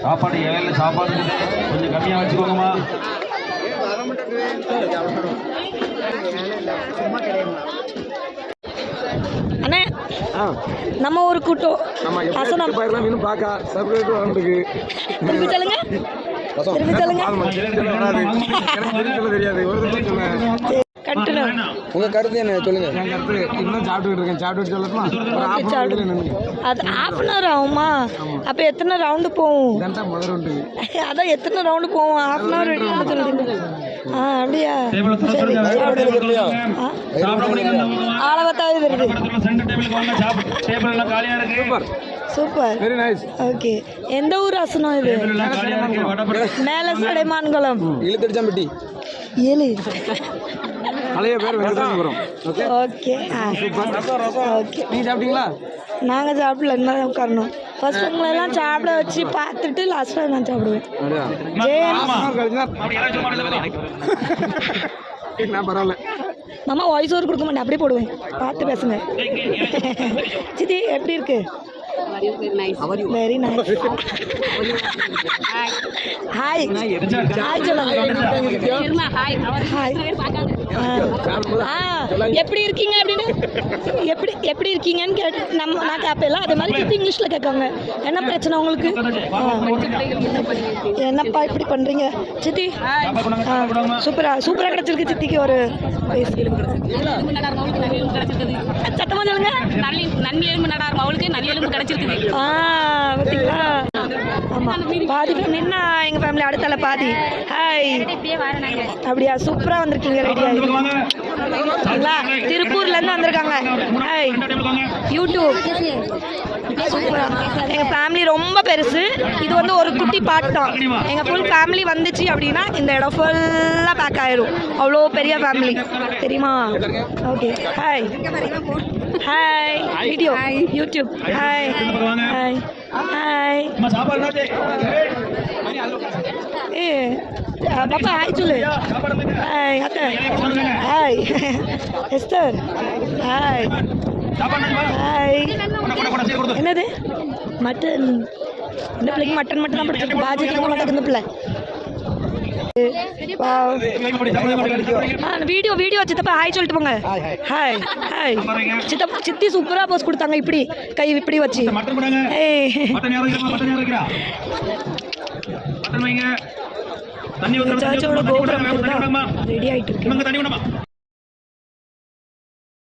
சாப்பாடு இலையில சாப்பாடு கொஞ்சம் கம்மியாக வச்சுக்கோங்கம்மா. அண்ணே நம்ம ஒரு கூட்டம் அசனம் இன்னும் பார்க்க சர்ப்ரைஸ் வந்துருக்கு. திருப்பி சொல்லுங்க திருப்பி சொல்லுங்க தெரியாது. கண்டினியூ. உங்க கருத்து என்ன சொல்லுங்க. என் கருத்து இன்னும் சாப்பிட்டு இருக்கேன். சாப்பிட்டு சொல்லட்டுமா? அது ½ அன் ஹவர் ஆகுமா? அப்ப எத்தனை ரவுண்டு போகும்? முதல் ரவுண்டு. அதான் எத்தனை ரவுண்டு போகும்? ½ அன் ஹவர் வெயிட் சொல்றீங்க. அப்படியா? ஆளவத்தாவது வருது. Super very nice. ஓகே, எந்த ஊர் ஆசனம் இது? மேல சடைமான்குளம் இழுத்தடிச்சாம்பட்டி. ஏழு பழைய பேர் வெங்கடேஸ்வரம். Okay okay. நீங்க சாப்பிட்டீங்களா? நாங்கள் சாப்பிடல, என்ன உட்காரணும். ஃபர்ஸ்ட் உங்களெல்லாம் சாப்பிட வச்சு பார்த்துட்டு லாஸ்ட்டாக நான் சாப்பிடுவேன். நான் பரவாயில்ல மாமா வாய்ஸ் ஓவர் கொடுக்க மாட்டேன், அப்படியே போடுவேன். பார்த்து பேசுங்க. சித்தி எப்படி இருக்கு? Very nice. ஹாய் ஹாய் சொல்லுங்க. எப்படி இருக்கீங்க அப்படின்னு எப்படி இருக்கீங்கன்னு கேட்டு நான் கேட்பேன். அதே மாதிரி சித்தி இங்கிலீஷில் கேட்காங்க. என்ன பிரச்சனை உங்களுக்கு? என்னப்பா இப்படி பண்ணுறீங்க சித்தி? சூப்பராக கிடச்சிருக்கு சித்திக்கு ஒரு சத்தமாக சொல்லுங்க. பார்த்தீங்களா? ஆமாம், பாதி ஃபேமிலின்னா எங்கள் ஃபேமிலி அடுத்தால பாதி. ஹாய், அப்படியா? சூப்பராக வந்திருக்கீங்க. ரெடி ஆகிங்களா? திருப்பூர்லேருந்து வந்திருக்காங்க. ஹாய், யூடியூப் சூப்பராக. எங்கள் ஃபேமிலி ரொம்ப பெருசு. இது வந்து ஒரு குட்டி பார்ட் தான். எங்கள் ஃபுல் ஃபேமிலி வந்துச்சு அப்படின்னா இந்த இடம் ஃபுல்லாக பேக் ஆயிரும். அவ்வளோ பெரிய ஃபேமிலி, தெரியுமா? Okay. Hi hi, video YouTube. Hi hi hi. ஏ பாப்பா ஹாய் சொல்லு. ஹாய் அத்தை. Hi Esther. Hi hi. என்னது மட்டன்? இந்த பிள்ளைக்கு மட்டன் மட்டும் தான் பிடிச்சிருக்கு. பாஜி கேட்க மாட்டேங்குது இந்த பிள்ளை. வீடியோ சித்தப்பா ஹாய் சொல்லிட்டு போங்க. Hi hi. சித்தி சூப்பரா போஸ் கொடுத்தாங்க. இப்படி கை இப்படி வச்சு சர்ச்சோட கோபுரம் ரெடி ஆயிட்டு இருக்கு.